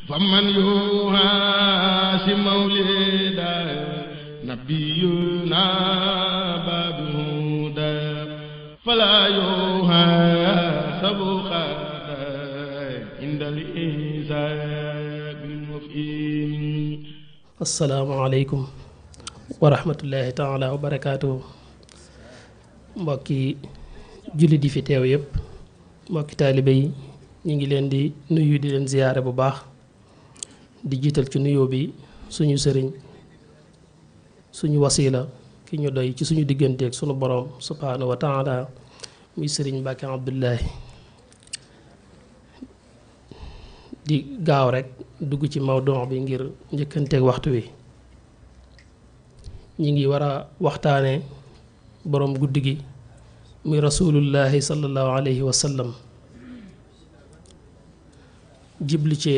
فمن يواسي مولدا نبينا بابه فلا يحاسب عند الحساب المفيد. السلام عليكم ورحمة الله تعالى وبركاته. mbokki jullit yi fi teew yépp, mbokki taalibe yi, ñu ngi leen di nuyu di leen ziyaare bu baax, di jiital ci nuyoo bi suñu sëriñ, suñu wasiila ki ñu doy ci suñu digganteeg suñu boroom subhaanahu wa taala muy sëriñ Mbàkke Abdullahi. di gaaw rekk dugg ci mawduu bi ngir njëkkanteeg waxtu wi. ñi ngi war a waxtaane boroom guddi gi muy rasulullahi sallallahu alayhi wa sallam, jiblu ci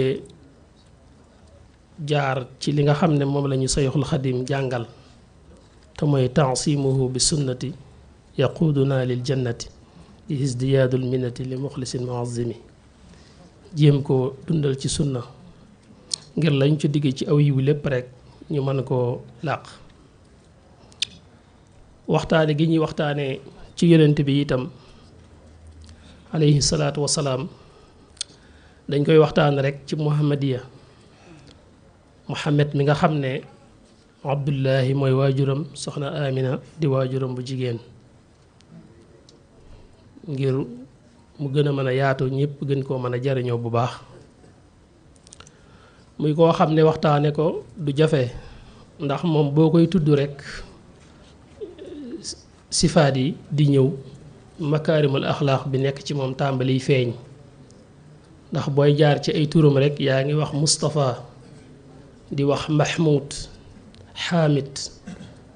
jaar ci li nga xam ne moom la ñu Sayxul Xadim jàngal te mooy taasimuhu bi sunnati yaquuduna lil jannati li isdiyaadul minnati li muxlisin muazimi. jéem ko dundal ci sunna ngir lañ ci digg ci aw yiw lépp rekk ñu mën koo làq. waxtaane gi ñuy waxtaane ci yonent bi itam alayhi salaatu wasalaam dañ koy waxtaane rekk ci muhammadiya, muhammad mi nga xam ne abdullahi mooy waajuram, soxna amina di waajuram bu jigéen, ngir mu gën a mën a yaatu ñëpp gën koo mën a jariñoo bu baax. muy koo xam ne waxtaane ko du jafe, ndax moom boo koy tudd rekk sifaat yi di ñëw, makaarimul axlaaq bi nekk ci moom tàmbali feeñ. ndax booy jaar ci ay turam rekk yaa ngi wax Mustafa, di wax Mahmoud, Hamid,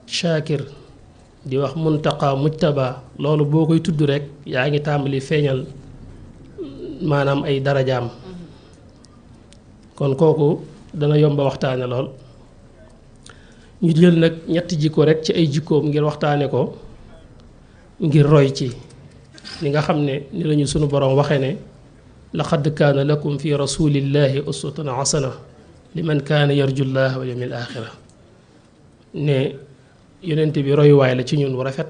Shakir, di wax Muntaqa, Mujtaba. loolu boo koy tudd rekk yaa ngi tàmbali feeñal maanaam ay darajaam. kon kooku dana yomba waxtaane lool. ñu jël nag ñetti jikko rekk ci ay jikkoom ngir waxtaane ko, ngir roy ci li nga xam ne ni lañu sunu boroom waxe ne laqad kaana lakum fi rasulillahi uswatun hasana liman kaana yarju llaha wal yawmil axira. ne yonent bi royuwaay la ci ñun wu rafet.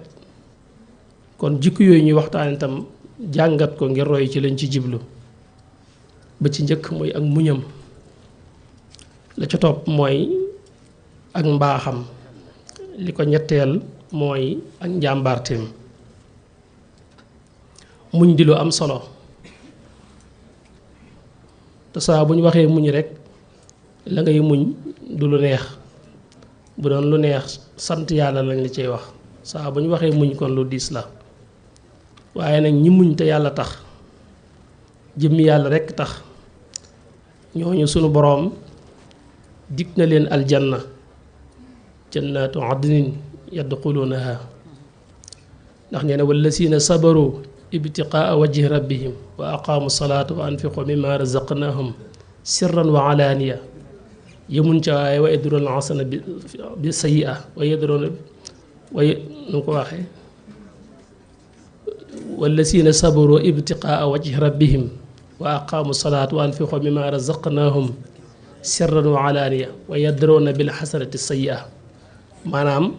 kon jikko yooyu ñuy waxtaane itam jàngat ko ngir roy ci lañ ci jiblu. ba ci njëkk mooy ak muñam, la ca topp mooy ak mbaaxam, li ko ñetteel mooy ak njàmbaarteem. muñ di lu am solo, te saa bu ñu waxee muñ rekk la ngay muñ du lu neex. bu doon lu neex sant yàlla lañ la cay wax, saa bu ñu waxee muñ kon lu diis la. waaye nag ñi muñ te yàlla tax, jëmmi yàlla rekk tax, ñooñu sunu boroom dig na leen aljanna, jannatu adnin yadxulunaha. ndax nee na wallazina sabaru ibtiqaa wajhi rabbihim wa aqaamu salaata wa anfiqu mimma razaqnahum sirran wa alaaniya. yemuñ ca waaye wa yadruna alxasana bi sayyi'a wa yadruna nu ko waxee wallazina sabaru ibtiqaa wajhi rabbihim wa aqaamu salaata wa anfiqu mimma razaqnahum sirran wa alaaniya wa yadruna bil xasanati sayyi'a. maanaam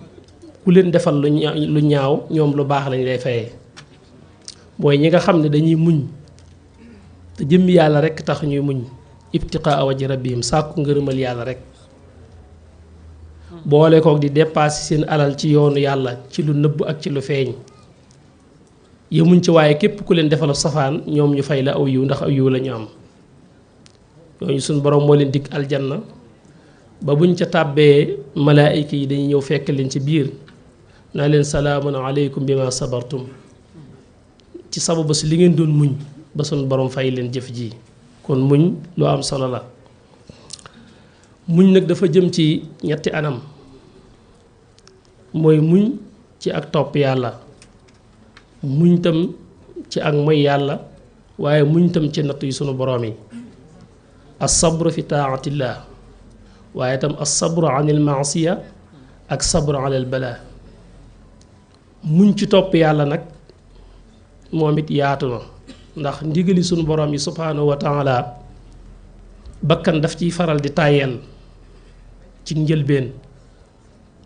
ku leen defal lu ñaaw ñoom lu baax lañ lay fayee. mooy ñi nga xam ne dañuy muñ te jëmmi yàlla rekk tax ñuy muñ, ibtiqaa wajhi rabbihim, sàkku ngërëmal yàlla rekk. boole kook di dépasser seen alal ci yoonu yàlla ci lu nëbb ak ci lu feeñ. yemuñ ci waaye képp ku leen defal safaan ñoom ñu fay la aw yiw, ndax aw yiw la ñu am. ñooñu suñ boroom moo leen dig aljanna, ba buñ ca tàbbee malaayika yi dañuy ñëw fekk leen ci biir naa leen salaamun aleykum bima sabartum, ci sababu si li ngeen doon muñ ba suñ boroom fay leen jëf ji. kon muñ lu am solo la. muñ nag dafa jëm ci ñetti anam. mooy muñ ci ak topp yàlla, muñ tam ci ak moy yàlla, waaye muñ tam ci natt yu sunu boroom yi. as-sabru fi taatillah, waaye tam as-sabru anil maasiya ak sabru alal balaa. muñ ci topp yàlla nag moom it yaatu na, ndax ndigali sunu borom yi subhaanahu wa taala bakkan daf ciy faral di tàyyeel ci njëlbeen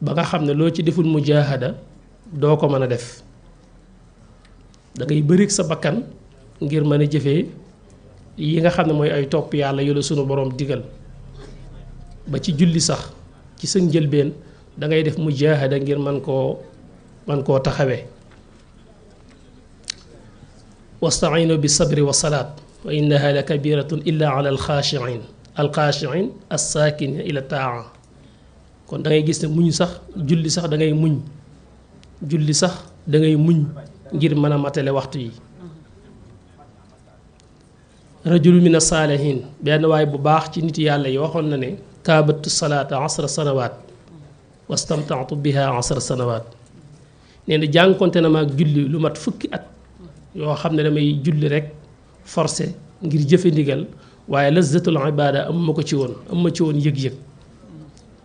ba nga xam ne loo ci deful mujaahada doo ko mën a def da ngay bëri sa bakkan ngir mën a jëfee yi nga xam ne mooy ay topp yàlla yu la sunu borom digal ba ci julli sax ci sa njëlbeen da ngay def mujaahada ngir man koo taxawee wasta'iinu bi sabri wa salaat wa innaha la kabiratun illa ala alxaashiin assaakin ila taa kon da ngay gis ne muñ sax julli sax da ngay muñ julli sax da ngay muñ ngir mën a matale waxtu yi rajulu min as-saalihiin benn waay bu baax ci nit yàlla yi waxoon na ne kaabatu salaata 10 sanawaat wastamtaatu biha 10 sanawaat nee na jànkonte na ma ak julli lu mat fukki at yoo xam ne damay julli rek forcé ngir jëfe ndigal waaye lazzatul ibaada am ma ko ci woon am ma ci woon yëg-yëg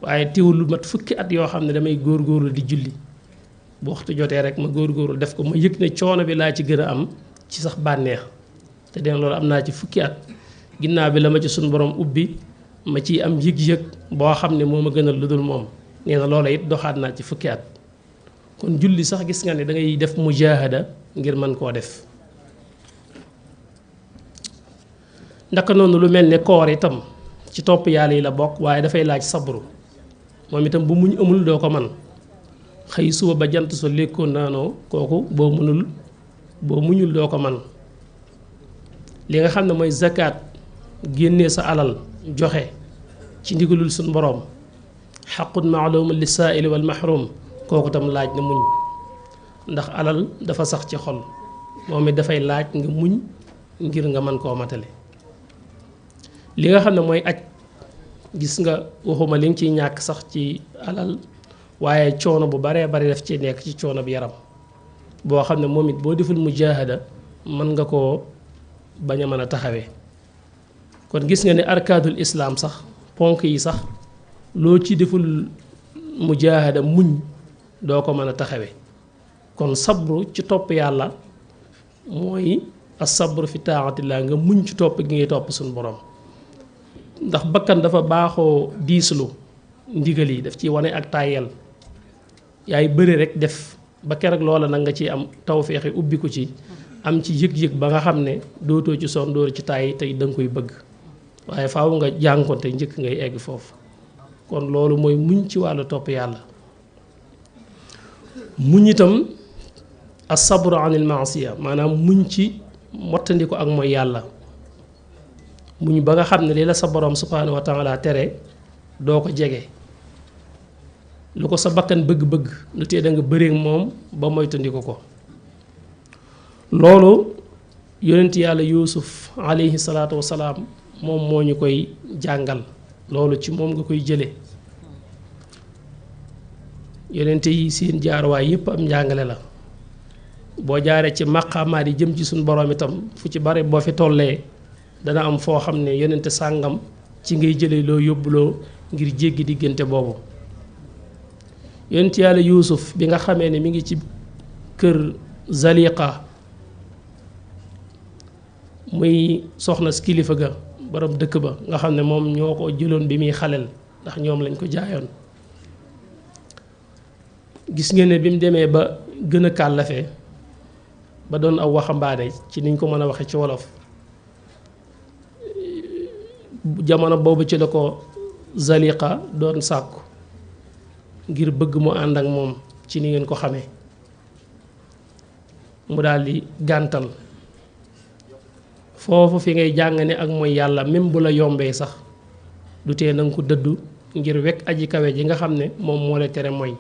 waaye teewul lu mat fukki at yoo xam ne damay góorgóorlu di julli bu waxtu jotee rek ma góorgóorlu def ko ma yëg ne coono bi laa ci gën a am ci sax bànneex te den loolu am naa ci fukki at ginnaaw bi la ma ci suñ borom ubbi ma ciy am yëg-yëg boo xam ne moo ma gënal lu dul moom nee na loola it doxaat naa ci fukki at kon julli sax gis nga ne da ngay def mujaahada ngir mën koo def ndaka noonu lu mel ne koor itam ci topp yàlla yi la bokk waaye dafay laaj sabru moom itam bu muñ amul doo ko man xëy suba ba jant so lekkoon naanoo kooku boo muñul doo ko man li nga xam ne mooy zakat génnee sa alal joxe ci ndigalul suñ boroom xaqun maalumun li saaili wal mahrum kooku tam laaj na muñ ndax alal dafa sax ci xol moom it dafay laaj nga muñ ngir nga mën koo matale li nga xam ne mooy aj gis nga waxuma li nga ciy ñàkk sax ci alal waaye coono bu baree bari def ci nekk ci coono bi yaram boo xam ne moom it boo deful mujaahada mën nga koo bañ a mën a taxawee kon gis nga ne arkaadul islaam sax ponk yi sax loo ci deful mujaahada muñ doo ko mën a taxawee kon sabru ci topp yàlla mooy as-sabru fi taatillah nga muñ ci topp gi ngay topp suñu borom ndax bakkan dafa baaxoo diislu ndigal yi daf ci wane ak tàyyel yaay bëri rek def ba keroog loola nag nga ci am tawféexi ubbi ko ci am ci yëg-yëg ba nga xam ne dootoo ci son dóor ci tàyyi tey da nga koy bëgg waaye faaw nga jànkonte njëkk ngay egg foofu kon loolu mooy muñ ci wàllu topp yàlla muñ itam as-sabru anil maasiya maanaam muñ ci mottandi ko ak mooy yàlla muñ ba nga xam ne li la sa borom subhaanahu wa taala tere doo ko jege lu ko sa bakkan bëgg-bëgg lu tee da nga bëreek moom ba moytandiku ko loolu yonent yàlla yuusuf alayhi salaatu wasalaam moom moo ñu koy jàngal loolu ci moom nga koy jële yonent yi seen jaarwaay yépp am njàngale la boo jaaree ci maqaamaat yi jëm ci suñu borom itam fu ci bare boo fi tollee dana am foo xam ne yonent sàngam ci ngay jële loo yóbbuloo ngir jéggi diggante boobu yonent yàlla yuusuf bi nga xamee ne mi ngi ci kër Zaliqa muy soxna si kilifa ga borom dëkk ba nga xam ne moom ñoo ko jëloon bi muy xaleel ndax ñoom lañ ko jaayoon gis ngeen ne bi mu demee ba gën a kàllafe ba doon aw waxambaane ci niñ ko mën a waxe ci wolof jamono boobu ci la ko Zaliqa doon sàkku ngir bëgg mu ànd ak moom ci ni ngeen ko xamee mu daldi gàntal foofu fi ngay jàng ne ak mooy yàlla même bu la yombee sax du tee nanga ko dëddu ngir wekk aji kawe ji nga xam ne moom moo la tere mooy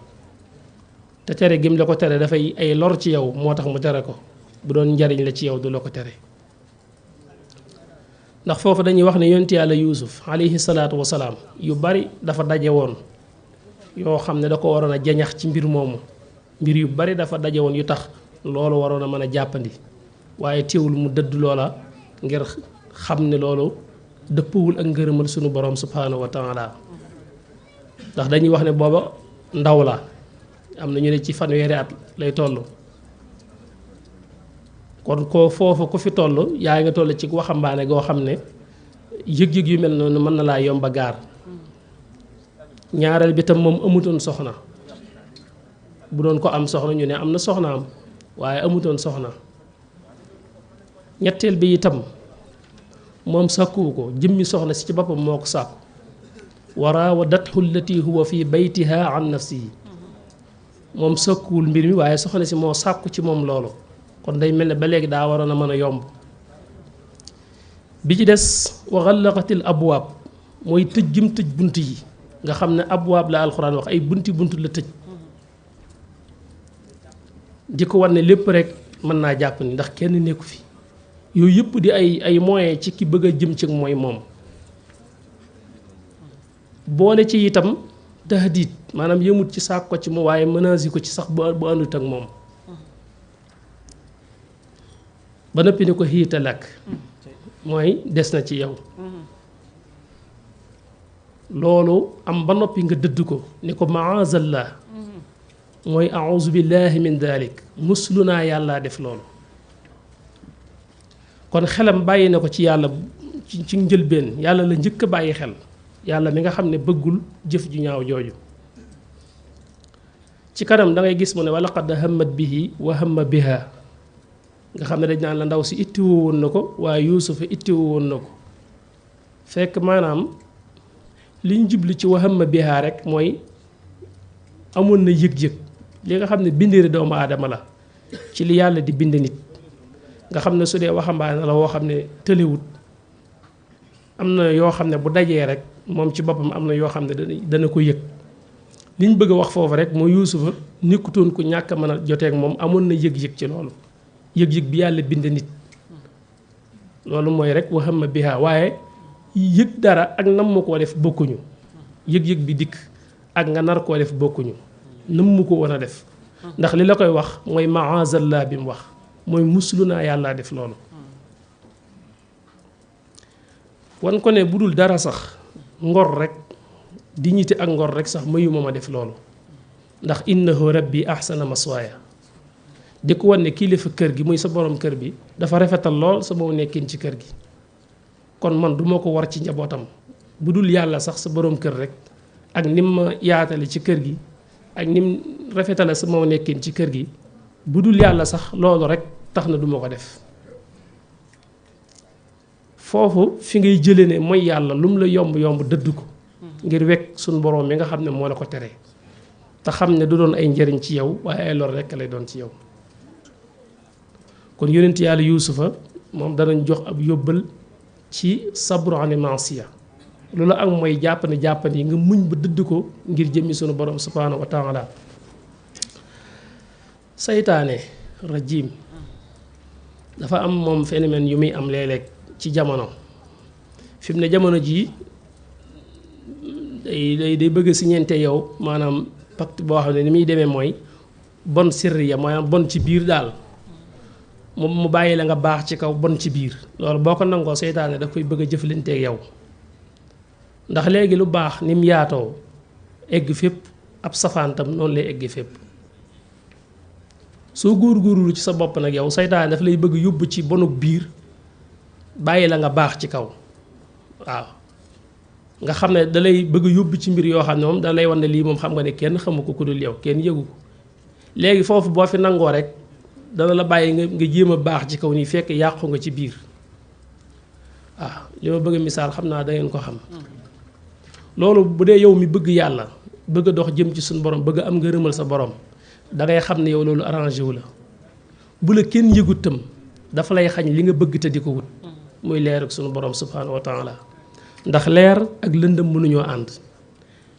te tere gim la ko tere dafay ay lor ci yow moo tax mu tere ko bu doon njariñ la ci yow du la ko tere ndax foofu dañuy wax ne yonent yàlla yuusuf alayhi salaatu wasalaam yu bari dafa daje woon yoo xam ne da ko waroon a jañax ci mbir moomu mbir yu bari dafa daje woon yu tax loolu waroon a mën a jàppandi waaye teewul mu dëdd loola ngir xam ne loolu dëppwul ak ngërëmal sunu borom subhaanahu wa taala ndax dañuy wax ne booba ndaw la am na ñu ne ci fanweeri at lay toll kon ko foofu ku fi toll yaa nga toll ci waxambaane goo xam ne yëg-yëg yu mel noonu mën na laa yomba gaar ñaareel bi tam moom amutoon soxna bu doon ko am soxna ñu ne am na soxnaam waaye amutoon soxna ñetteel bi itam moom sàkkuwu ko jëmmi soxna si ci boppam moo ko sàkku wa raawadathu allati huwa fi baytiha an nafsihi moom sàkkuwul mbir mi waaye soxna si moo sàkku ci moom loolu kon day mel ne ba léegi daa waroon a mën a yomb bi ci des wa xallaqatil abwaab mooy tëj gim tëj bunt yi nga xam ne abwaab la alxuraan wax ay bunti bunt la tëj di ko wan ne lépp rek mën naa jàpp ni ndax kenn nekku fi yooyu yëpp di ay moyens ci ki bëgg a jëm ci mooy moom boole ci itam tahdid maanaam yëmut ci sàkk ko ci moom waaye menace ko ci sax bu àndut ak moom ba noppi ni ko xiita lakk mooy des na ci yow loolu am ba noppi nga dëdd ko ni ko maazallah mooy auzu billahi min dalik muslu naa yàllaa def loolu kon xelam bàyyi na ko ci yàlla ci njëlbeen yàlla la njëkk a bàyyi xel yàlla mi nga xam ne bëggul jëf ju ñaaw jooju ci kanam da ngay gis mu ne wa laqad hammat bihi wa hamma biha nga xam ne dañ naan la ndaw si ittiwoo woon na ko waaye yuusufa ittiwoo woon na ko fekk maanaam liñ jubli ci wa hamma biha rek mooy amoon na yëg-yëg li nga xam ne bindeeri doomu aadama la ci li yàlla di bind nit nga xam ne su dee waxambaane la woo xam ne tëlewut am na yoo xam ne bu dajee rek moom ci boppam am na yoo xam ne dana ko yëg li ñu bëgg a wax foofu rek mooy yuusufa nekkutoon ku ñàkk a mën a joteeg moom amoon na yëg-yëg ci loolu yëg-yëg bi yàlla bind nit loolu mooy rek wa hamma biha waaye yëg dara ak nam mu koo def bokkuñu yëg-yëg bi dikk ak nga nar koo def bokkuñu nam mu ko war a def ndax li la koy wax mooy maazallah bi mu wax mooy muslu naa yàllaa def loolu wan ko ne bu dul dara sax ngor rek dignité ak ngor rek sax mayuma ma def loolu ndax innahu rabbi ahsana maswaaya di ko wan ne kilifa kër gi muy sa borom kër bi dafa rafetal lool sama nekkin ci kër gi kon man duma ko war ci njabootam bu dul yàlla sax sa borom kër rek ak nim ma yaatale ci kër gi ak nim rafetale sama nekkin ci kër gi bu dul yàlla sax loolu rek tax na duma ko def foofu fi ngay jëlee ne mooy yàlla lu mu la yomb yomb dëdd ko ngir wekk suñ borom mi nga xam ne moo la ko tere te xam ne du doon ay njëriñ ci yow waaye ay lor rekk lay doon ci yow kon yonent yàlla yuusufa moom danañ jox ab yóbbal ci sabru ani maasiya lu la ak mooy jàppandi yi nga muñ ba dëdd ko ngir jëmmi sunu borom subhaanahu wa taala saytaane rajim dafa am moom phénomène yu muy am léeg-léeg ci jamono fi mu ne jamono jii day bëgg si ñeente yow maanaam pacte boo xam ne ni muy demee mooy bon sirriya maanaam bon ci biir daal mu bàyyi la nga baax ci kaw bon ci biir loolu boo ko nangoo seytaane daf koy bëgg a jëflanteeg yow ndax léegi lu baax ni mu yaatoo egg fépp ab safaantam noonu lay egg fépp soo góor-góorlu ci sa bopp nag yow seytaane daf lay bëgg yóbbu ci bonuk biir bàyyi la nga baax ci kaw waaw nga xam ne da lay bëgg yóbbu ci mbir yoo xam ne moom da lay wan ne lii moom xam nga ne kenn xamu ko ku dul yow kenn yëgu ko léegi foofu boo fi nangoo rek dana la bàyyi nga jéem a baax ci kaw nii fekk yàqu nga ci biir waaw li ma bëgg misaal xam naa da ngeen ko xam loolu bu dee yow mi bëgg yàlla bëgg a dox jëm ci suñu borom bëgg am nga rëmal sa borom da ngay xam ne yow loolu arrangé wu la bu la kenn yëgut tam dafa lay xañ li nga bëgg te di ko wut muy leer ak suñu borom subhaanahu wa taala ndax leer ak lëndëm mënuñoo ànd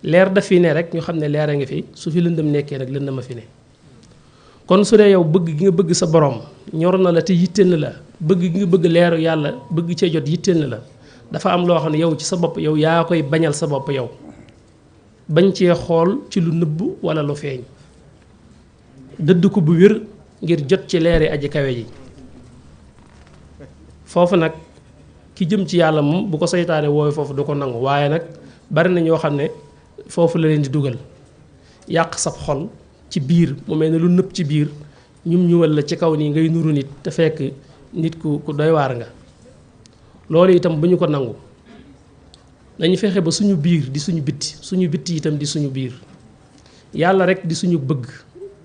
leer daf fi ne rek ñu xam ne leer a ngi fi su fi lëndëm nekkee nag lëndëm a fi ne kon su dee yow bëgg gi nga bëgg sa borom ñor na la te yitteel na la bëgg gi nga bëgg leeru yàlla bëgg cee jot yitteel na la dafa am loo xam ne yow ci sa bopp yow yaa koy bañal sa bopp yow bañ cee xool ci lu nëbb wala lu feeñ dëdd ko bu wér ngir jot ci leeri aji kawe ji foofu nag ki jëm ci yàlla moom bu ko seytaane woowe foofu du ko nangu waaye nag bari na ñoo xam ne foofu la leen di dugal yàq sab xol ci biir mu mel ne lu nëpp ci biir ñuwal la ci kaw nii ngay nuru nit te fekk nit ku doy waar nga loolu itam bu ñu ko nangu nañu fexe ba suñu biir di suñu bitti itam di suñu biir yàlla rek di suñu bëgg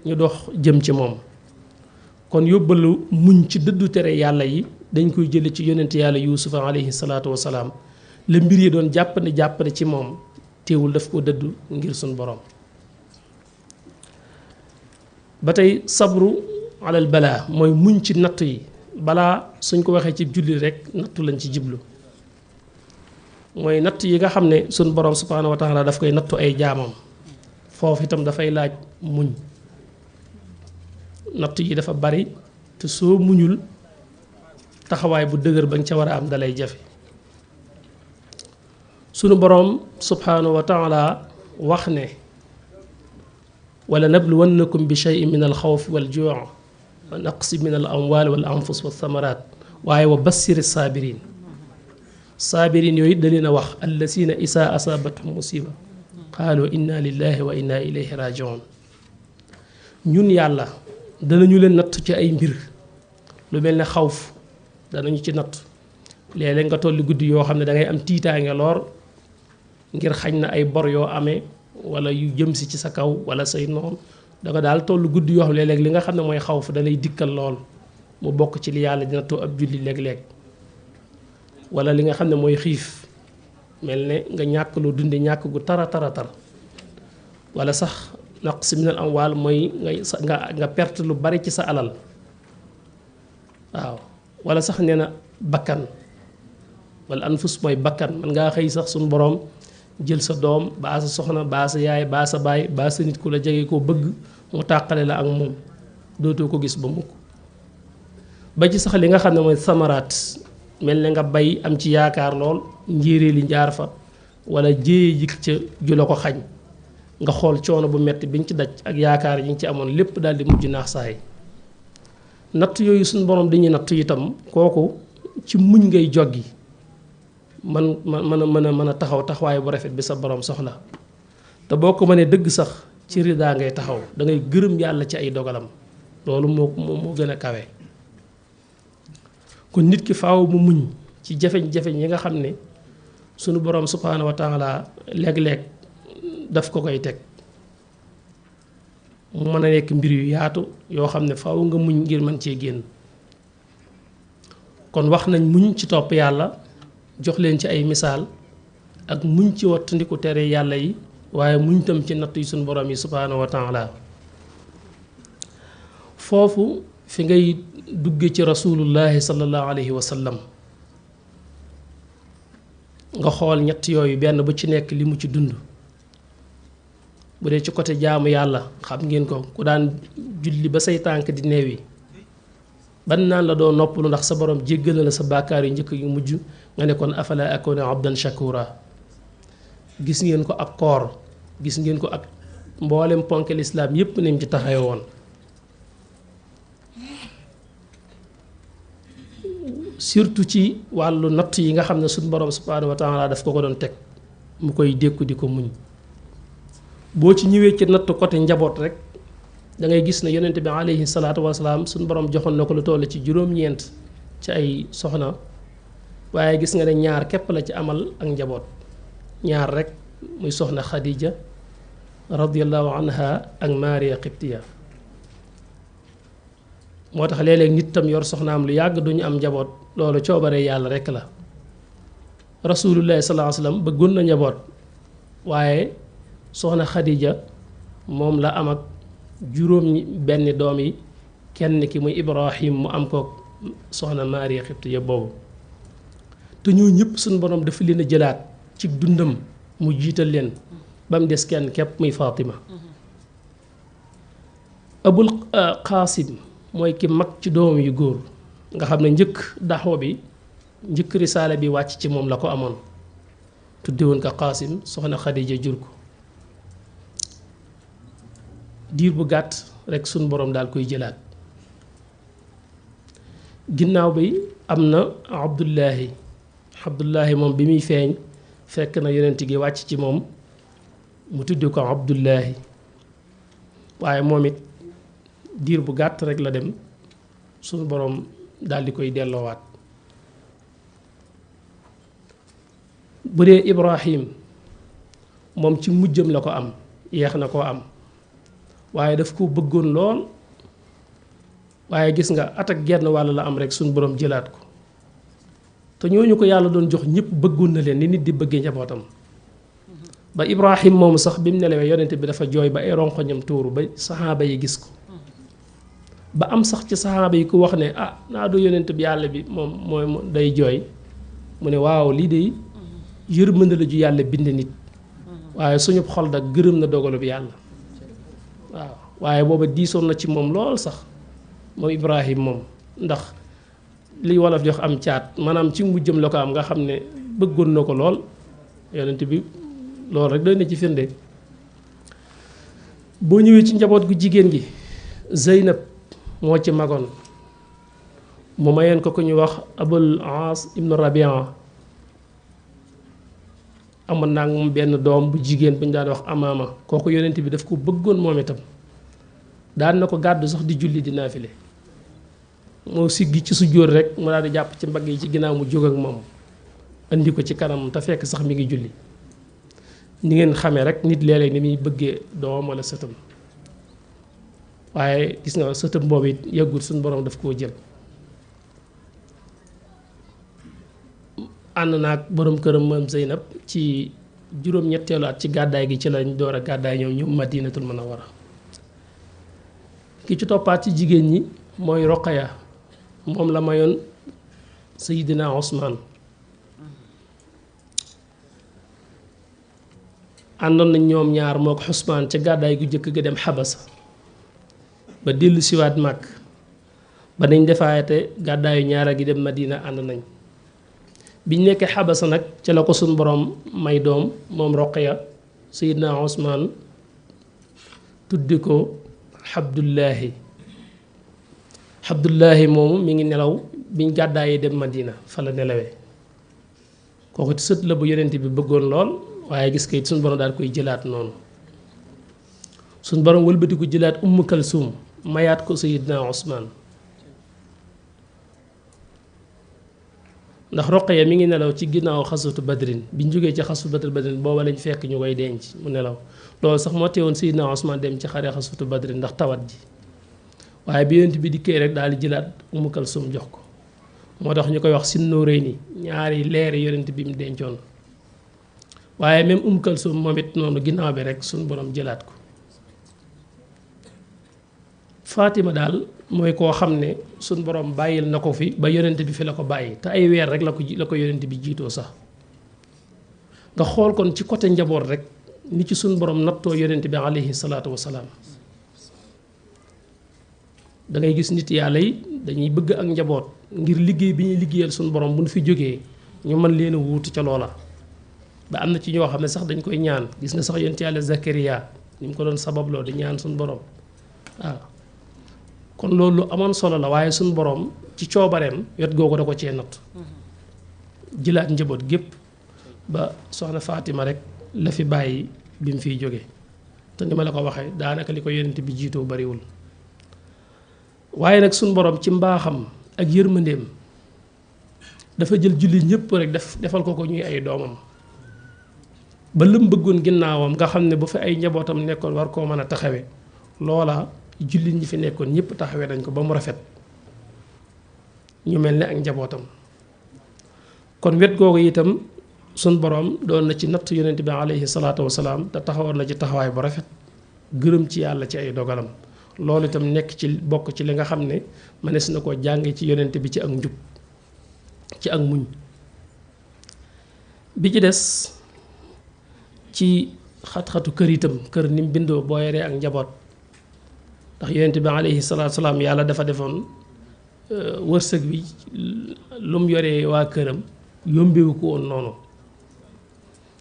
ñu dox jëm ci moom kon yóbbalu muñ ci dëddu tere yàlla yi dañ koy jële ci yonent yàlla yuusufa alayhi salaatu wasalaam la mbir yi doon jàppane ci moom teewul daf ko dëddu ngir suñ borom ba tey sabru alal balaa mooy muñ ci nattu yi balaa suñ ko waxee ci julli rek nattu lañ ci jiblu mooy natt yi nga xam ne suñ borom subhaanahu wa taala daf koy nattu ay jaamam foofu itam dafay laaj muñ natt yi dafa bari te soo muñul taxawaay bu dëgër ba nga ca war a am dalay jafe sunu borom subhaanahu wa taala wax ne wala nabluwannakum bi shay'in min al xawfi wal juu' wa naqsi min al amwal wal anfus wa thamarat waaye wa bassiri saabiriin saabiriin yooyu da leen a wax allazina isaa asaabathum musiba qaalu inna lillahi wa inna ilayhi rajiun ñun yàlla danañu leen natt ci ay mbir lu mel ne xawf danañu ci natt léeg-léeg nga tolli guddi yoo xam ne da ngay am tiitaange loor ngir xañ na ay bor yoo amee wala yu jëm si ci sa kaw wala say noon da nga daal tollu guddi yoo xam ne léeg-léeg li nga xam ne mooy xawf da lay dikkal lool mu bokk ci li yàlla di nattoo ab julli léeg-léeg wala li nga xam ne mooy xiif mel ne nga ñàkk loo dunde ñàkk gu tara wala sax naqs min al amwaal mooy nga perte lu bari ci sa alal waaw wala sax nee na bakkan wala anfus mooy bakkan man ngaa xëy sax suñu borom jël sa doom baa sa soxna baa sa yaay baa sa baay baa sa nit ku la jege koo bëgg mu tàqale la ak moom dootoo ko gis ba mukk ba ci sax li nga xam ne mooy samaraat mel ne nga bay am ci yaakaar lool njéeréer li njaar fa wala jéeye jik ca ju la ko xañ nga xool coono bu metti biñ ci daj ak yaakaar yi ñu ci amoon lépp daal di mujj naax saay natt yooyu suñu borom dañuy natt itam kooku ci muñ ngay joggi mën a taxaw taxawaay bu rafet bi sa borom soxla te boo ko mënee dëgg sax ci ridaa ngay taxaw da ngay gërëm yàlla ci ay dogalam loolu moo gën a kawe kon nit ki faaw mu muñ ci jafeñ-jafeñ yi nga xam ne sunu borom subhaanahu wa taala léeg-léeg daf ko koy teg mu mën a nekk mbir yu yaatu yoo xam ne faaw nga muñ ngir mën cee génn kon wax nañ muñ ci topp yàlla jox leen ci ay misaal ak muñ ci wattandiku tere yàlla yi waaye muñ tam ci natt yi sunu borom yi subhaanahu wa taala foofu fi ngay dugge ci rasulullahi sallallahu alayhi wa sallam nga xool ñett yooyu benn bu ci nekk li mu ci dund bu dee ci côté jaamu yàlla xam ngeen ko ku daan julli ba say tànk di neewi ban naan la doo noppalu ndax sa borom jéggal na la sa bàkkaar yu njëkk yu mujj nga ne kon afala akuna abdan shakura gis ngeen ko ak koor gis ngeen ko ak mboolem ponk lislaam yépp ni mu ci taxawe woon surtout ci wàllu natt yi nga xam ne suñu borom subhaanahu wa taala daf ko doon teg mu koy dékku di ko muñ boo ci ñëwee ci natt côté njaboot rek da ngay gis ne yonent bi alayhi salaatu wasalaam suñu borom joxoon na ko lu toll ci juróom-ñeent ci ay soxna waaye gis nga ne ñaar képp la ci amal ak njaboot ñaar rek muy soxna Khadija radiyallahu anha ak Maariya Qibtiya moo tax léeg-léeg nit tam yor soxnaam lu yàgg duñu am njaboot loolu coobare yàlla rekk la rasulullahi sallallahu alayhi wasallam bëggoon na njaboot waaye soxna Khadija moom la am ak juróom benn doom yi kenn ki muy Ibrahim mu am ko soxna Maariya Qibtiya boobu te ñoo ñëpp suñu borom dafa leen a jëlaat ci dundam mu jiital leen ba mu des kenn képp muy Fatima Abul Qaasim mooy ki mag ci doomam yu góor nga xam ne njëkk daxwa bi njëkk risaale bi wàcc ci moom la ko amoon tudde woon ko Qaasim soxna Xadija jur ko diir bu gàtt rekk suñ boroom daal koy jëlaat ginnaaw bi am na Abdullahi moom bi muy feeñ fekk na yonent gi wàcc ci moom mu tudde ko Abdullahi waaye moom it diir bu gàtt rek la dem suñu boroom daal di koy delloowaat bu dee Ibrahim moom ci mujjam la ko am yeex na koo am waaye daf ko bëggoon lool waaye gis nga at ak genn wàll la am rek suñ borom jëlaat ko te ñooñu ko yàlla doon jox ñëpp bëggoon na leen ni nit di bëggee njabootam ba Ibrahim moomu sax bi mu nelawee yonent bi dafa jooy ba ay ronkoñam tuuru ba saxaaba yi gis ko ba am sax ci saxaaba yi ku wax ne ah naa du yonent bi yàlla bi moom mooy day jooy mu ne waaw lii de yërmande la ju yàlla bind nit waaye suñu xol da gërëm na dogalu bi yàlla waaw waaye booba diisoon na ci moom lool sax moom Ibrahim moom ndax li wolof jox am caat maanaam ci mujjam la ko am nga xam ne bëggoon na ko lool yonent bi loolu rek doy na ci firnde boo ñëwee ci njaboot gu jigéen gi Zeynab moo ci magoon mu mayeen ko ku ñu wax Abul Aas ibnu Rabia amoon naa moom benn doom bu jigéen bu ñu daan wax Amaama kooku yonent bi daf ko bëggoon moom itam daan na ko gàddu sax di julli di naafile moo siggi ci sujjóot rek mu daal di jàpp ci mbagg yi ci ginnaaw mu jóg ak moom andi ko ci kanam te fekk sax mi ngi julli ni ngeen xamee rek nit léeg-léeg ni muy bëggee doomam wala sëtam waaye gis nga sëtam boobu it yàggul suñu borom daf koo jël ànd naag borom këram moom Zeynab ci juróom-ñetteelu at ci gàddaay gi ci lañ door a gàddaay ñoom ñu Madinatul Munawwara ki ci toppaat ci jigéen ñi mooy Roqaya moom la mayoon Seydina Ousmane àndoon nañ ñoom ñaar moo ko Ousmane ca gàddaay gu jëkk ga dem Xabasa ba dellu siwaat màkk ba nañ defaate gàddaayu ñaara gi dem Madina ànd nañ biñ nekkee Xabasa nag ca la ko suñ borom may doom moom Roqaya Seydina Ousmane tuddi ko Abdullahi moomu mi ngi nelaw biñ gàddaayee dem Madina fa la nelawee kooku sët la bu yonent bi bëggoon lool waaye gis kayit suñ borom daal koy jëlaat noonu suñ borom wëlbati ko jëlaat Umm Kalsum mayaat ko Seydina Ousmane ndax Roqaya mi ngi nelaw ci ginnaaw xasatu badrin biñ jógee ci xasatu badrin booba lañ fekk ñu koy denc mu nelaw loolu sax moo teewoon Seydina Ousmane dem ci xare xasatu badrin ndax tawat ji waaye bi yonent bi dikkee rek daal di jëlaat Umm Kalsum jox ko moo tax ñu koy wax Sinnuurayni ñaari leeri yonent bi mu dencoon waaye même Umm Kalsum moom it noonu ginnaaw bi rek suñ borom jëlaat ko Fatima daal mooy koo xam ne suñ borom bàyyil na ko fi ba yonent bi fi la ko bàyyi te ay weer rek la ko yonent bi jiitoo sax nga xool kon ci côté njaboot rek ni ci suñ borom nattoo yonent bi alayhi salaatu wasalaam da ngay gis nit yàlla yi dañuy bëgg ak njaboot ngir liggéey bi ñuy liggéeyal suñ borom bu ñu fi jógee ñu mën leen a wuutu ca loola ba am na ci ñoo xam ne sax dañ koy ñaan gis nga sax yonent yàlla Zakariya ni mu ko doon sababloo di ñaan suñ borom waaw kon loolu lu amoon solo la waaye suñ borom ci coobareem wet googu da ko cee natt jëlaat njaboot gépp ba soxna Fatima rek la fi bàyyi bi mu fiy jóge te ni ma la ko waxee daanaka li ko yonent bi jiitoo bariwul waaye nag suñ borom ci mbaaxam ak yërmandeem dafa jël jullit ñëpp rek defal ko ñuy ay doomam ba lëm bëggoon ginnaawam nga xam ne bu fi ay njabootam nekkoon war koo mën a taxawe loola jullit ñi fi nekkoon ñëpp taxawee nañ ko ba mu rafet ñu mel ne ak njabootam kon wet googu itam suñ borom doon na ci natt yonent bi alayhi salaatu wasalaam te taxawoon na ci taxawaay bu rafet gërëm ci yàlla ci ay dogalam loolu itam nekk ci bokk ci li nga xam ne mënees na koo jànge ci yonent bi ci ak njub ci ak muñ bi ci des ci xat-xatu kër itam kër ni mu bindoo boo yoree ak njaboot ndax yonent bi alayhi salaatu salaam yàlla dafa defoon wërsëg bi lu mu yoree waa këram yombewu ko woon noonu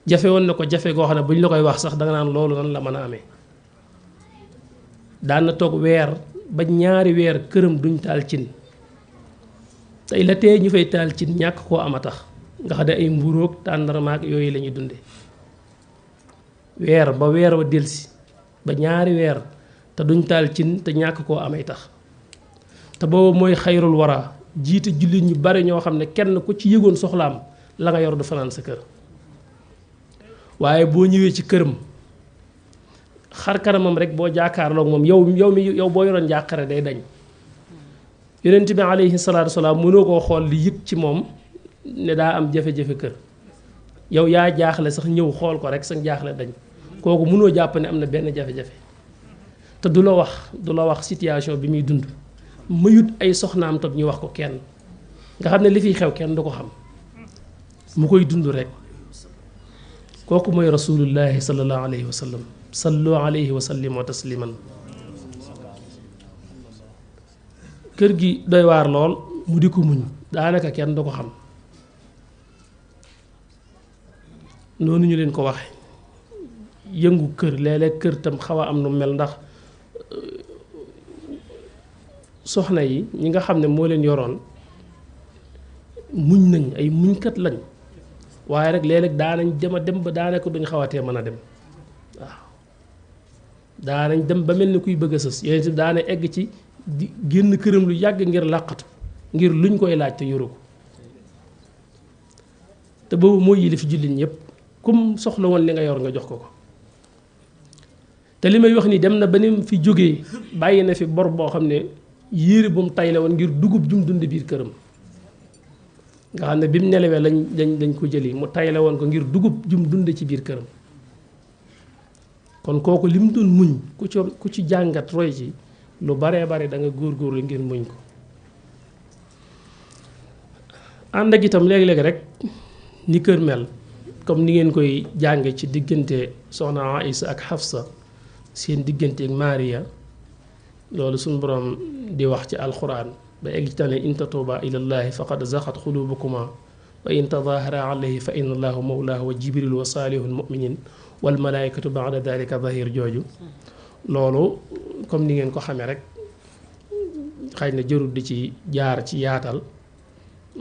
jafe woon na ko jafe goo xam ne bu ñu la koy wax sax danga naan loolu nan la mën a amee daan na toog weer ba ñaari weer këram duñ taal cin tey la tee ñu fay taal cin ñàkk koo am a tax nga xam ne ay mburoog tàndarmaak yooyu la ñuy dunde weer ba weer wa delsi ba ñaari weer te duñ taal cin te ñàkk koo amay tax te boobu mooy xayrul wara jiite jullit ñu bari ñoo xam ne kenn ku ci yëgoon soxlaam la nga yor du fanaan sa kër waaye boo ñëwee ci këram xar kanamam rek boo jàkkaarloog moom yow boo yoroon jàqare day dañ yonent bi alayhi salaatu wasalaam mënoo koo xool li yëg ci moom ne daa am jafe-jafe kër yow yaa jaaxle sax ñëw xool ko rek sax jaaxle dañ kooku mënoo jàpp ne am na benn jafe-jafe te du la wax situation bi muy dund mayut ay soxnaam tam ñu wax ko kenn nga xam ne li fiy xew kenn du ko xam mu koy dund rek kooku mooy rasulullahi sallallahu alayhi wa sallam sallu alayhi wa sallimu tasliman kër gi doy waar lool mu di ko muñ daanaka kenn du ko xam noonu ñu leen ko waxe yëngu kër léeg-léeg kër tam xaw a am nu mel ndax soxna yi ñi nga xam ne moo leen yoroon muñ nañ ay muñkat lañ waaye rek léeg-léeg daanañ dem ba daanaka duñ xawatee mën a dem waaw daanañ dem ba mel ni kuy bëgg a sës yonent bi daana egg ci di génn këram lu yàgg ngir làqatu ngir luñ koy laaj te yoru ko te boobu moo yilif jullit ñëpp kum soxla woon li nga yor nga jox ko ko te li may wax ni dem na ba ni fi jógee bàyyi na fi bor boo xam ne yére bu mu tayle woon ngir dugub jum dund biir këram nga xam ne bi mu nelawee lañ ko jëli mu tayle woon ko ngir dugub jum dund ci biir këram kon kooku li mu doon muñ ku ci jàngat roy ci lu baree bare da nga góorgóorlu ngir muñ ko ànd ak itam léeg-léeg rek ni kër mel comme ni ngeen koy jànge ci diggante soxna Aïsa ak Hafsa seen diggante ak Maariya loolu suñu borom di wax ci alquran ba egg ci ne in tatuuba ilallahi faqad zaxat xulubukuma wa in tadahara alayhi fa inna allahu mawlaahu wa jibril wa saalihul muminin wal malaikatu ba'da dalika zahir jooju loolu comme ni ngeen ko xamee rek xëy na jërul di ci jaar ci yaatal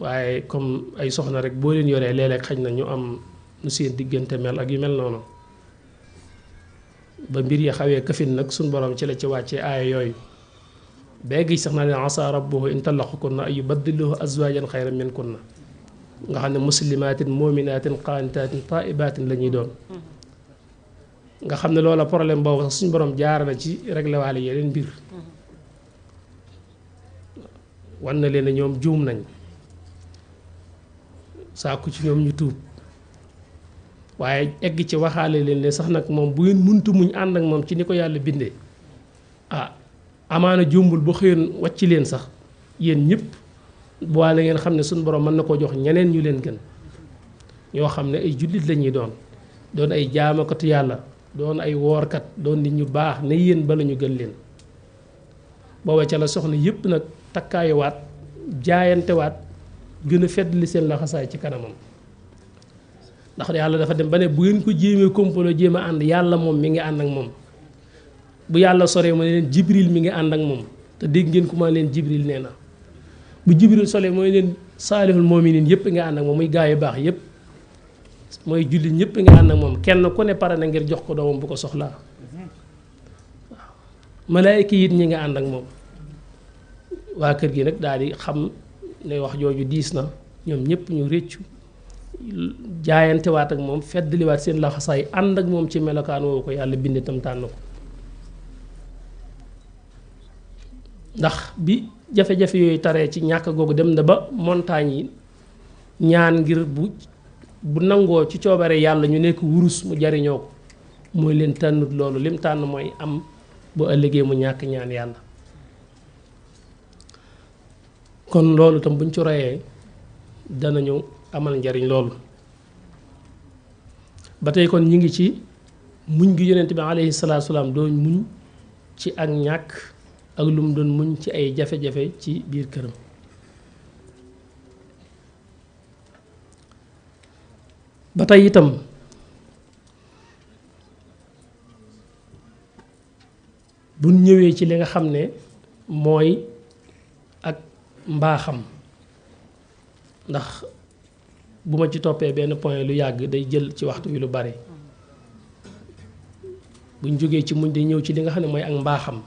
waaye comme ay soxna rek boo leen yoree léeg-léeg xëy na ñu am nu seen diggante mel ak yu mel noonu ba mbir yi xawee këfin nag suñ borom ci la ci wàccee aaya yooyu béegi sax naa ne asa rabbuhu in talaqukunna ay yubaddiluhu azwajan xayran minkunna nga xam ne muslimatin muminatin qaanitatin taibatin la ñuy doon nga xam ne loola problème boobu sax suñu borom jaarale ci réglé waale yeneen mbir wan na leen ne ñoom juum nañ sàkku ci ñoom ñu tuub waaye egg ci waxaale leen ne sax nag moom bu ngeen muntu muñ ànd ak moom ci ni ko yàlla bindee amaana jumbul ba xëyoon wàcc leen sax yéen ñëpp bu waa la ngeen xam ne suñu borom mën na ko jox ñeneen ñu leen gën ñoo xam ne ay jullit la ñuy doon ay jaamakatu yàlla doon ay woorkat doon nit ñu baax ne yéen bala ñu gën leen booba ca la soxna yëpp nag takkaayuwaat jaayantewaat gën a feddali seen laxasaay ci kanamam ndax yàlla dafa dem ba ne bu ngeen ko jéemee kompaloo jéem a ànd yàlla moom mi ngi ànd ak moom bu yàlla soree mooy leen jibril mi ngi ànd ak moom te dégg ngeen ku ma leen jibril nee na bu jibril solee mooy leen saalihul mu'minin yëpp nga ànd ak moom muy gaa yu baax yëpp mooy jullit ñëpp nga ànd ak moom kenn ku ne pare na ngir jox ko doomam bu ko soxlaa waaw malaayika yi it ñi nga ànd ak moom waa kër gi nag daal di xam ne wax jooju diis na ñoom ñëpp ñu réccu jaayantewaat ak moom feddliwaat seen laxasaay ànd ak moom ci melokaan woowu ko yàlla binde tam tànn ko ndax bi jafe-jafe yooyu taree ci ñàkk googu dem na ba montagne yi ñaan ngir bu nangoo ci coobare yàlla ñu nekk wurus mu jariñoo ko mooy leen tànnut loolu lim tànn mooy am bu ëllëgee mu ñàkk ñaan yàlla kon loolu tam buñ ci royee danañu amal njariñ loolu ba tey kon ñi ngi ci muñ gi yonent bi alayhi salaatu salaam doon muñ ci ak ñàkk ak lu mu doon muñ ci ay jafe-jafe ci biir këram ba tey itam buñ ñëwee ci li nga xam ne mooy ak mbaaxam ndax bu ma ci toppee benn point lu yàgg day jël ci waxtu wi lu bari buñ jógee ci muñ day ñëw ci li nga xam ne mooy ak mbaaxam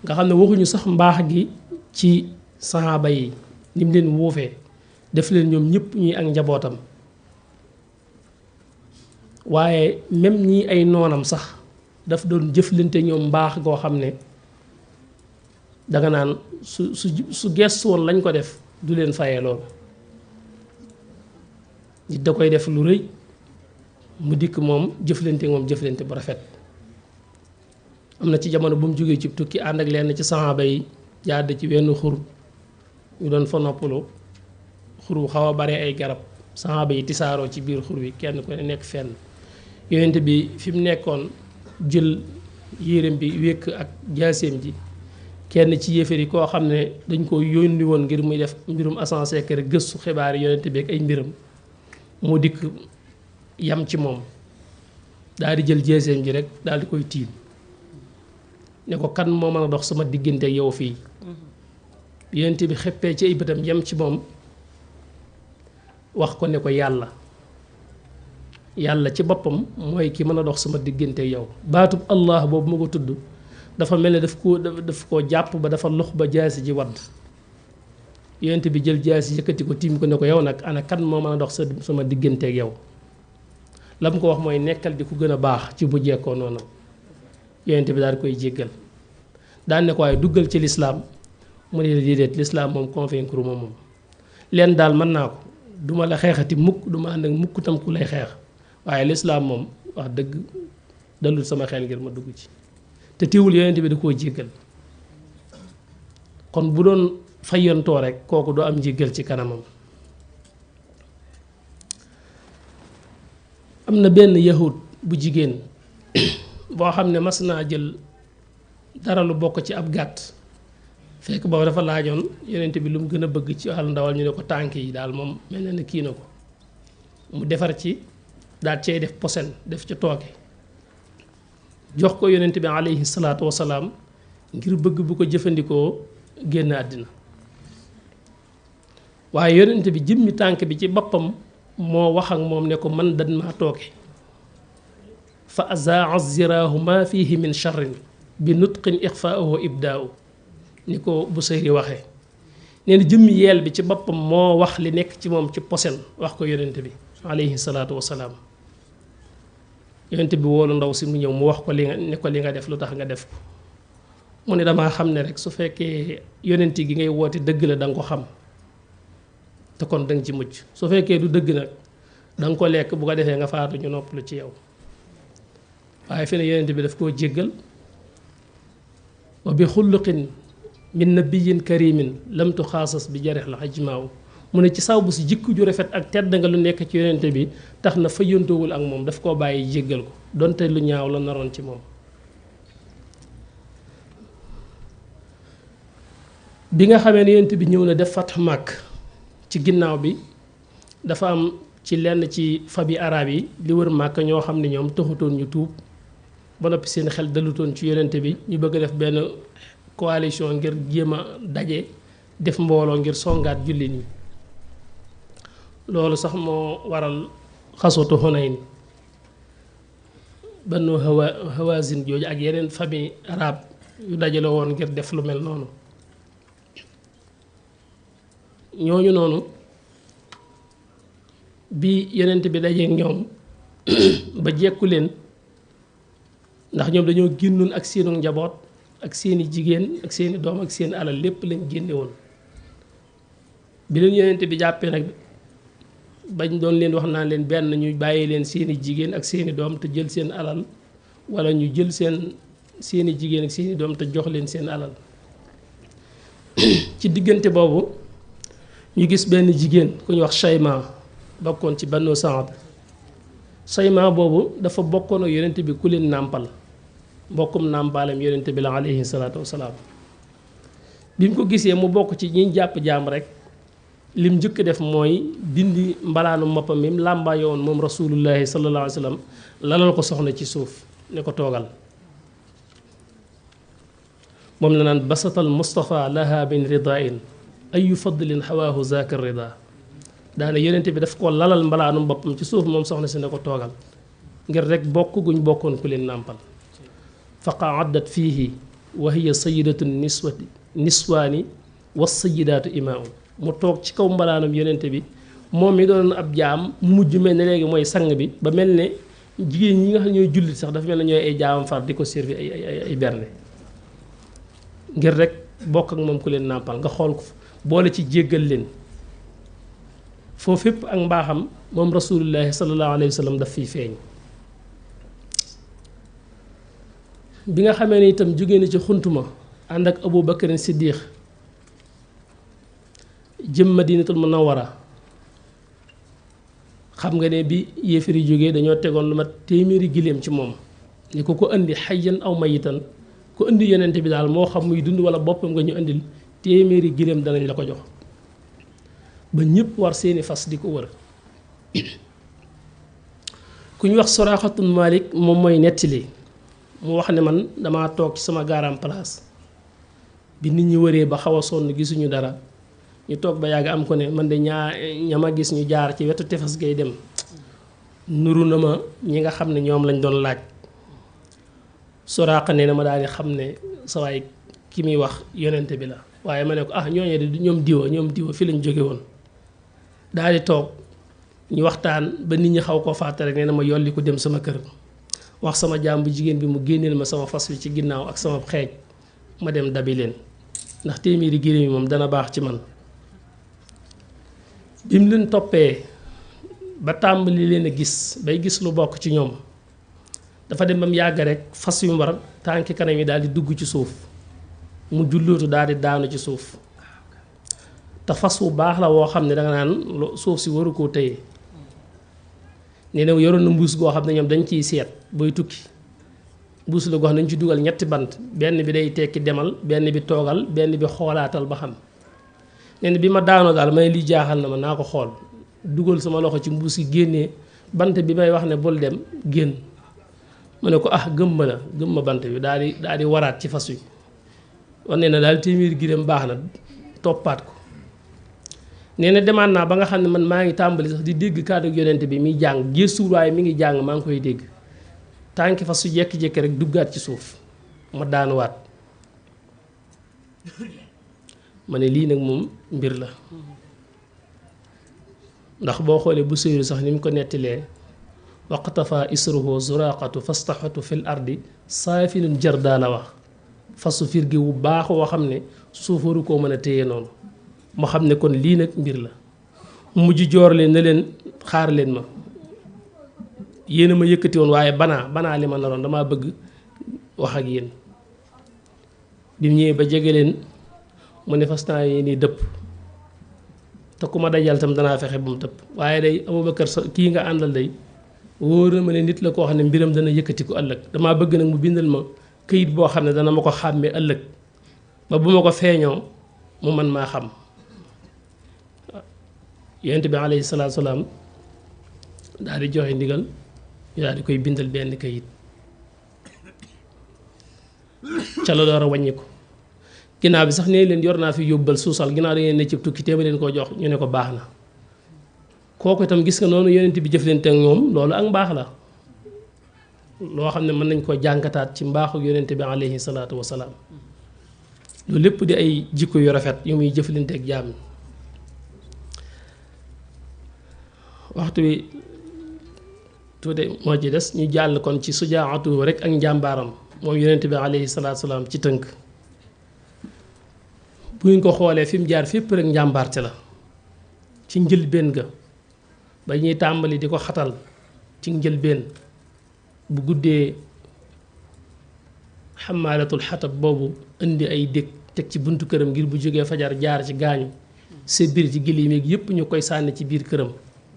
nga xam ne waxuñu sax mbaax gi ci saxaaba yi ni mu leen wuufee def leen ñoom ñëpp ñuy ak njabootam waaye même ñii ay noonam sax daf doon jëflante ñoom mbaax goo xam ne danga naan su gestu woon lañ ko def du leen fayee loolu. nit da koy def lu rëy mu dikk moom jëflante bu rafet. am na ci jamono bu mu jógee ci tukki ànd ak lenn ci saxaaba yi jàdd ci wenn xur ñu doon fa noppalu, xur wu xaw a bare ay garab, saxaaba yi tisaaroo ci biir xur wi kenn ku ne nekk fenn. yonent bi fi mu nekkoon jël yéreem bi wékk ak jaaseem ji, kenn ci yéefar yi koo xam ne dañ ko yónni woon ngir muy def mbirum agent secret gëstu xibaar yi yonent bi ak ay mbiram, moo dikk yam ci moom daal di jël jaaseem ji rek daal di koy tiim ne ko kan moo mën a dox sama diggante ak yow fii. yonent bi xeppee ci ay bëtam yam ci moom wax ko ne ko yàlla ci boppam mooy ki mën a dox sama diggante ak yow. baatub allah boobu ma ko tudd dafa mel ne daf koo jàpp ba dafa lox ba jaasi ji wadd. yonent bi jël jaasi yëkkati ko tiim ko ne ko yow nag ana kan moo mën a dox sama diggante ak yow. la mu ko wax mooy nekkal di ku gën a baax ci bu jekkoo noonu. yonent bi daal di koy jéggal daan ne ko waaye duggal ci lislaam mu ne déedéet lislaam moom convaincre ma moom. leen daal mën naa ko duma la xeexati mukk duma ànd ak mukk tam ku lay xeex, waaye lislaam moom wax dëgg dalul sama xel ngir ma dugg ci. te teewul yonent bi da koo jéggal. kon bu doon fayantoo rek kooku du am jéggal ci kanamam. am na benn yahud bu jigéen boo xam ne mas naa jël dara lu bokk ci ab gàtt, fekk boobu dafa laajoon yonent bi lu mu gën a bëgg ci wàllu ndawal, ñu ne ko tànk yi daal moom mel na ne kii na ko. mu defar ci daal cay def posen def ci tooke jox ko yonent bi alayhi salaatu wasalaam ngir bëgg bu ko jëfandikoo génn àddina. waaye yonent bi jëmmi tànk bi ci boppam moo wax ak moom ne ko man dan maa tooke. fa azaa ziraahu ma fihi min charrin bi nutqin ixfaahu ibdaau ni ko Busayri waxee. nee na jëmmi yeel bi ci boppam moo wax li nekk ci moom ci posen wax ko yonent bi alayhi salaatu wasalaam. yonent bi woolu ndaw si mu ñëw mu wax ko li nga def lu tax nga def ko. mu ne damaa xam ne rek su fekkee yonent gi ngay woote dëgg la da nga ko xam te kon da nga ci mucc, su fekkee du dëgg nag da nga ko lekk bu ko defee nga faatu ñu noppalu ci yow. waaye fi ne yonent bi daf koo jéggal. wa bi xulluqin min nabiyin karimin lam tuxaasas bi jarex la ajmaaw. mu ne ci saw bu si jikko ju rafet ak tedd nga lu nekk ci yonent bi tax na fayantowul ak moom, daf koo bàyyi jéggal ko donte lu ñaaw la naroon ci moom. bi nga xamee ne yonent bi ñëw na def fatx Màkk ci ginnaaw bi dafa am ci lenn ci fabi arab yi li wër Màkk ñoo xam ne ñoom taxutoon ñu tuub ba noppi seen xel dalutoon ci yonent bi, ñu bëgg a def benn coalition ngir jéem a daje def mbooloo ngir songaat jullit ñi. loolu sax moo waral xaswatu Xunayn. Banu Hawazin jooju ak yeneen famille arab yu dajale woon ngir def lu mel noonu. ñooñu noonu bi yonent bi dajeek ñoom ba jekku leen, ndax ñoom dañoo génnoon ak seenu njaboot ak seeni jigéen ak seeni doom ak seen alal lépp lañ génne woon. bi leen yonent bi jàppee nag bañ doon leen wax naan leen benn ñu bàyyi leen seeni jigéen ak seeni doom te jël seen alal, wala ñu jël seeni jigéen ak seeni doom te jox leen seen alal. ci diggante boobu ñu gis benn jigéen ku ñu wax Shayma bokkoon ci Banu Saad. Shayma boobu dafa bokkoon ak yonent bi ku leen nàmpal, mbokkum nàmpaalem yonent bi la alayhi salaatu wasalaam. bi mu ko gisee mu bokk ci ñi jàpp jaam rek, lim njëkk def mooy dindi mbalaanu moppam mi làmbaayoo woon moom rasulullahi sallallahu alayhi wa sallam, lalal ko soxna ci suuf ne ko toogal. moom la naan basatal Mustafa laha min ridain ayu fadlin xawaahu zaaka rida. daana yonent bi daf ko lalal mbalaanu boppam ci suuf moom soxna si ne ko toogal, ngir rek bokk guñ bokkoon ku leen nàmpal. fa qaaddat fiihi wa hiya sayidatu niswaani wa sayidaatu imaam. mu toog ci kaw mbalaanam yonent bi moom mi doon ab jaam mu mujj mel ne léegi mooy sang bi, ba mel ne jigéen ñi nga xam ñooy jullit sax dafa mel ne ñooy ay jaamam far di ko servir ay bernde ngir rek bokk ak moom ku leen nàmpal nga xool ko boole ci jéggal leen foofu fépp ak mbaaxam moom rasulullahi sallallahu alayhi wa sallam daf fiy feeñ bi nga xamee ne itam jóge na ci xuntuma ànd ak Abu Bakrin Siddiq jëm Madinatul Munawwara xam nga ne bi yéefar yi jógee dañoo tegoon lu mat téeméeri giléem ci moom ni ko indi xayyan aw mayitan ku indi yonente bi daal moo xam muy dund wala boppam nga ñu indil téeméeri giléem danañ la ko jox ba ñëpp war seeni fas di ko wër ku ñu wax Suraaxatun Malik moom mooy nettali mu wax ne man dama toog ci sama garam place bi nit ñi wëree ba xaw a sonn gisuñu dara ñu toog ba yàgg am ko ne man de ñama gis ñu jaar ci wetu tefes gay dem nuru na ma ñi nga xam ne ñoom lañ doon laaj Suraaqa ne na ma daal di xam ne sa waay ki muy wax yonente bi la waaye ma ne ko ñooñee de ñoom diwa fi lañ jóge woon daal di toog ñu waxtaan ba nit ñi xaw koo fàtte rek nee na ma yolli ko dem sama kër wax sama jaam bu jigéen bi mu génneel ma sama fas wi ci ginnaaw ak sama xeej ma dem dabi leen ndax téeméeri giléem yi moom dana baax ci man bi mu leen toppee ba tàmbali leen a gis bay gis lu bokk ci ñoom dafa dem ba mu yàgg rek fas yu mu war tànki kanam yi daal di dugg ci suuf mu jullootu daal di daanu ci suuf te fas wu baax la woo xam ne danga naan suuf si waru koo téye nee na yoroon na mbuus goo xam ne ñoom dañ ciy seet booy tukki mbuus la goo xam ne dañ ci dugal ñetti bant benn bi day tekki demal benn bi toogal benn bi xoolaatal ba xam nee na bi ma daanoo daal ma ne lii jaaxal na ma naa ko xool dugal sama loxo ci mbuus gi génnee bant bi may wax ne bul dem génn ma ne ko gëm ma bant bi daal di waraat ci fas wi wax nee na daal téeméeri giléem baax na toppaat ko nee na demaat naa ba nga xam ne man maa ngi tàmbali sax di dégg kàddu yonent bi muy jàng gëstuwul waaye mi ngi jàng maa ngi koy dégg tànki fas su jékki-jékki rek duggaat ci suuf ma daanuwaat ma ne lii nag moom mbir la ndax boo xoolee bu séeru sax ni mu ko nettilee waqtafa isruhu zuraqatu fastaxatu fil ardi saafinun jardaa la wax fasu firgi wu baax woo xam ne suuf waru koo mën a téye noonu moo xam ne kon lii nag mbir la mujj joor leen ne leen xaar leen ma yéen a ma yëkkati woon waaye banaa li ma naroon damaa bëgg wax ak yéen bi mu ñëwee ba jege leen mu ne fas naa yi nii dëpp te ku ma dajal tam danaa fexe bu mu dëpp waaye day Abubakar sa kii nga àndal day wóor na ma ne nit la koo xam ne mbiram dana yëkkati ko ëllëg damaa bëgg nag mu bindal ma këyit boo xam ne dana ma ko xàmmee ëllëg ba bu ma ko feeñoo mu man maa xam yonent bi alayhi salaatu salaam daal di joxe ndigal ñu daal di koy bindal benn këyit ca la door a wàññi ko ginnaaw bi sax nee leen yor naa fi yóbbal suusal ginnaaw da ngeen ne ci tukki téema leen koo jox ñu ne ko baax na kooku itam gis nga noonu yonent bi jëflante ak ñoom loolu ak mbaax la loo xam ne mën nañ koo jànkataat ci mbaaxu yonent bi alayhi salaatu wasalaam loolu lépp di ay jikko yu rafet yu muy jëflante ak jaam waxtu wi tuuti moo ci des ñu jàll kon ci sujaatu rek ak njàmbaaram moom yonent bi alayhi salaatu wasalaam ci tënk bu ñu ko xoolee fi mu jaar fépp rek njàmbaarte la ci njëlbéen ga ba ñuy tàmbali di ko xatal ci njëlbéen bu guddee xamaalatul xatab boobu indi ay dég teg ci buntu këram ngir bu jógee fajar jaar ci gaañu sébbir ci giléem yi yépp ñu koy sànni ci biir këram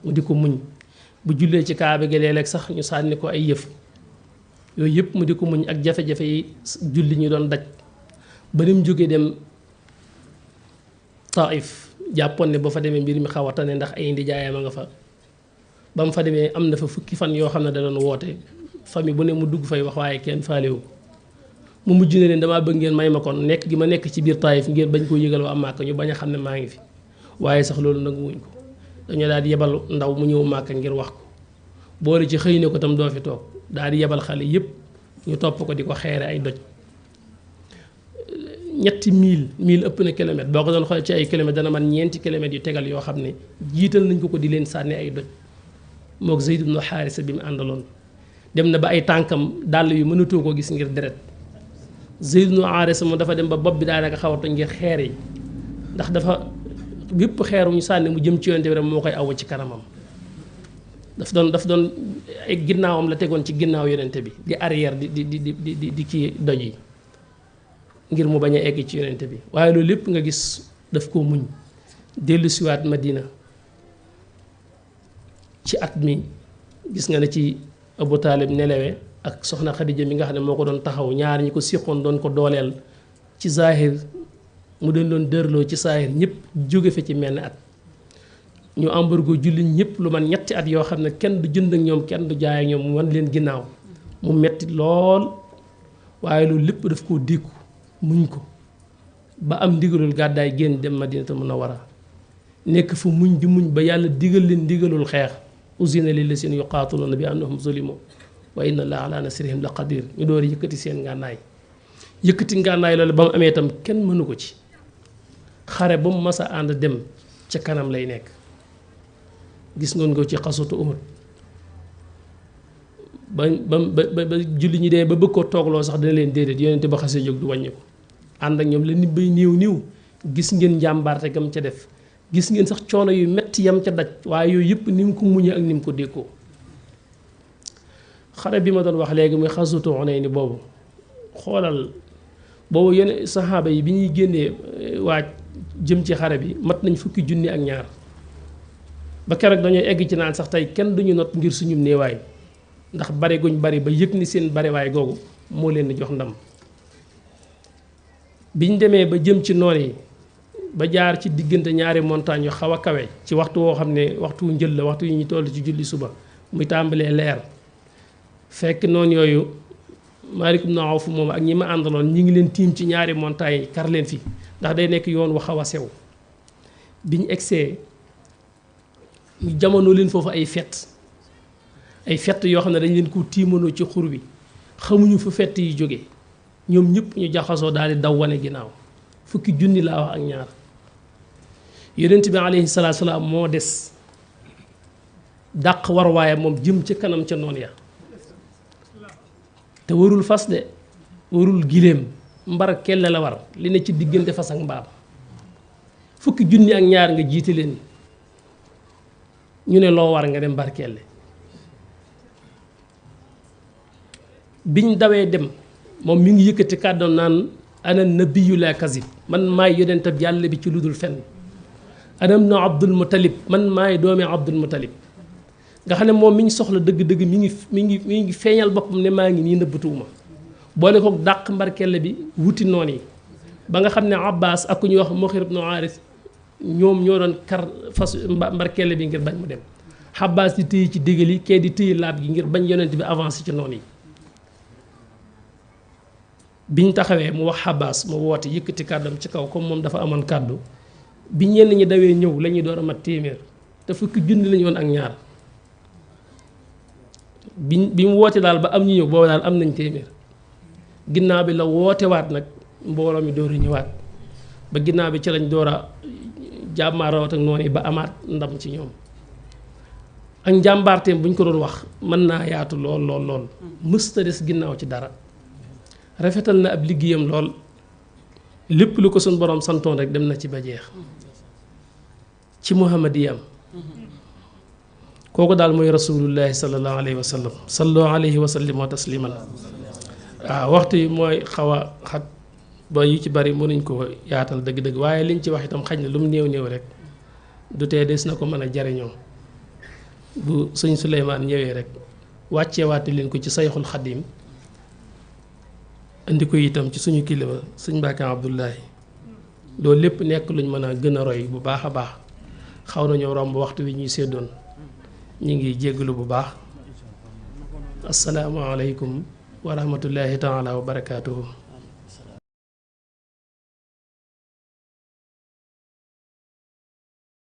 mu di ko muñ bu jullee ci kaaba gi léeg-léeg sax ñu sànni ko ay yëf yooyu yëpp mu di ko muñ ak jafe-jafe yi julli ñu doon daj ba ni mu jógee dem Taif jàppoon ne ba fa demee mbir mi xaw a tane ndax ay ndijaayam a nga fa ba mu fa demee am na fa fukki fan yoo xam ne da doon woote famille bu ne mu dugg fay wax waaye kenn faalewu mu mujj ne leen damaa bëgg ngeen may ma kon nekk gi ma nekk ci biir Taif ngeen bañ koo yëgal waa Màkka ñu bañ a xam ne maa ngi fi waaye sax loolu nag wuñ ko dañoo daal di yebal ndaw mu ñëw Màkka ngir wax ko boole ci xëy ne ko tam doo fi toog daal di yebal xale yépp ñu topp ko di ko xeere ay doj ñetti mille ëpp na kilomètre boo ko doon xool ci ay kilomètre dana man ñeenti kilomètres yu tegal yoo xam ne jiital nañ ko di leen sànni ay doj mook Zayd ibn Haarisa bi mu àndaloon dem na ba ay tànkam dàll yu mënatoo ko gis ngir deret Zayd ibn Haarisa moom dafa dem ba bopp bi daanaka xaw a toj ngir xeer yi ndax dafa bépp xeer ñu sànni mu jëm ci yonente bi rek moo koy aw ci kanamam daf doon ay ginnaawam la tegoon ci ginnaaw yonente bi di arrière di kii doj yi ngir mu bañ a egg ci yonente bi waaye loolu lépp nga gis daf ko muñ dellu siwaat Madina ci at mi gis nga ne ci Abu Taalib nelewe ak soxna Xadija mi nga xam ne moo ko doon taxaw ñaar ñi ko siqoon doon ko dooleel ci zahir mu doon dërloo ci zahir ñëpp jóge fa ci menn at ñu embargo julli ñëpp lu man ñetti at yoo xam ne kenn du jënd ak ñoom kenn du jaay ak ñoom mu wan leen ginnaaw mu metti lool waaye loolu lépp daf koo dékku muñ ko ba am ndigalul gàddaay génn dem Madinatul Munawwara nekk fa muñ di muñ ba yàlla digal leen ndigalul xeex uzina lillazina yuqaatiluuna bi annahum zulimu wa inna allaha ala nasrihim la qadir ñu door yëkkati seen ngànnaay yëkkati ngànnaay loolu ba mu amee itam kenn mënu ko ci xare ba mu mas a ànd dem ca kanam lay nekk gis ngoon ko ci xasutu Uhud ba julli ñi dee ba bëgg koo toogloo sax dina leen déedéet yonente ba xasee jóg du wàññi ko ànd ak ñoom la nit bay niiw gis ngeen njàmbaarte gam ca def gis ngeen sax coono yu metti yam ca daj waaye yooyu yëpp ni mu ko muñee ak ni mu ko dékkoo xare bi ma doon wax léegi muy xasutu Hunayn boobu xoolal boobu yenn saxaaba yi bi ñuy génnee waaj jëm ci xare bi mat nañ fukki junni ak ñaar ba keroog dañoo egg ci naan sax tey kenn duñu not ngir suñu néewaay ndax bari guñ bari ba yëg ni seen bariwaay googu moo leen di jox ndam biñ demee ba jëm ci noon yi ba jaar ci diggante ñaari montagne yu xaw a kawe ci waxtu woo xam ne waxtu njël la waxtu yi ñu toll ci julli suba muy tàmbalee leer fekk noonu yooyu Maalik ibn Awf moom ak ñi ma àndaloon ñi ngi leen tiim ci ñaari montagne yi kar leen fi ndax day nekk yoon wu xaw a sew biñ egsee ñu jamono leen foofu ay fett yoo xam ne dañ leen ko tiimanoo ci xur wi xamuñu fu fett yi jóge ñoom ñëpp ñu jaxasoo daal di daw wane ginnaaw fukki junni laa wax ak ñaar yonent bi alayhi salaatu salaam moo des dàq war waaye moom jëm ca kanam ca noon ya te warul fas de warul giléem mbar kelle la war li ne ci diggante fas ak mbaam fukki junni ak ñaar nga jiite leen ñu ne loo war nga dem mbar kelle biñ dawee dem moom mi ngi yëkkati kàddoon naan ana nabiyyu la kazib man maay yonentab yàlla bi ci lu dul fenn anam na Abdul Muttalib man maay doomi Abdul Muttalib nga xam ne moom mi ngi soxla dëgg-dëgg mi ngi feeñal boppam ne maa ngi nii nëbbatuwuma boole kook dàq mbarkelle bi wuti noon yi ba nga xam ne Abbas ak ku ñuy wax Muxir ibnu Haaris ñoom ñoo doon kar fas mbarkelle bi ngir bañ mu dem Abbas di téye ci dégal yi kee di téye laab gi ngir bañ yonent bi avancé ci noon yi biñ taxawee mu wax Abbas mu woote yëkkati kàddam ci kaw comme moom dafa amoon kàddu bi ñenn ñi dawee ñëw la ñuy door a mat téeméer te fukki junni lañu woon ak ñaar bi mu woote daal ba am ñu ñëw boobu daal am nañ téeméer ginnaaw bi la woote waat nag mbooloo mi door a ñëwaat ba ginnaaw bi ci lañ door a jàmmaarawat ak noonu ba amaat ndam ci ñoom ak njàmbaarteem bu ñu ko doon wax mën naa yaatu lool mësta des ginnaaw ci dara rafetal na ab liggéeyam lool lépp lu ko suñ borom santoon rek dem na ci ba jeex ci muhammadiyam kooku daal mooy rasulullahi sallallahu alayhi wa sallam sallu alayhi wa sallim wa tasliman waaw waxtu yi mooy xaw a xat ba yu ci bari mënuñ ko yaatal dëgg-dëgg waaye liñ ci wax itam xaj na lu mu néew rek du tee des na ko mën a jariñoo bu sëñ Suleymaan ñëwee rek wàcceewaate leen ko ci sayxul xadim indi ko itam ci suñu kilifa sëñ Mbàkke Abdullahi loolu lépp nekk luñ mën a gën a roy bu baax a baax xaw nañoo romb waxtu wi ñuy séddoon ñu ngi jégalu bu baax asalaamaaleykum wa rahmatullahi taala wa barakaatuhu